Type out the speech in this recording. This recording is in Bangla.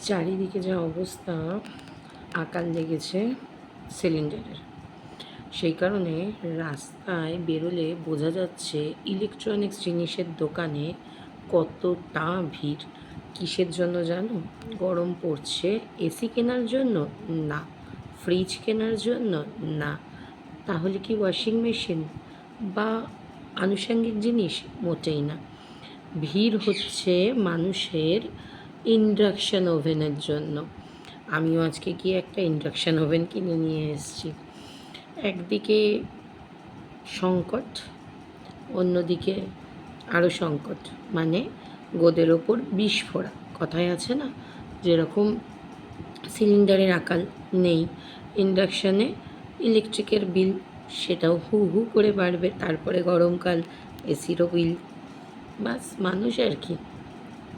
চারিদিকে যা অবস্থা, আকাল লেগেছে সিলিন্ডারের। সেই কারণে রাস্তায় বেরোলে বোঝা যাচ্ছে ইলেকট্রনিক্স জিনিসের দোকানে কতটা ভিড়। কিসের জন্য জানো? গরম পড়ছে, এসি কেনার জন্য না, ফ্রিজ কেনার জন্য না, তাহলে কি ওয়াশিং মেশিন বা আনুষঙ্গিক জিনিস? মোটেই না। ভিড় হচ্ছে মানুষের ইন্ডাকশান ওভেনের জন্য। আমিও আজকে গিয়ে একটা ইন্ডাকশান ওভেন কিনে নিয়ে এসেছি। একদিকে সংকট, অন্যদিকে আরও সংকট, মানে গোদের ওপর বিষ ফোড়া। কথায় আছে না, যেরকম সিলিন্ডারের আকাল নেই, ইন্ডাকশানে ইলেকট্রিকের বিল সেটাও হু হু করে বাড়বে। তারপরে গরমকাল, এসিরও বিল। বাস মানুষ আর কি।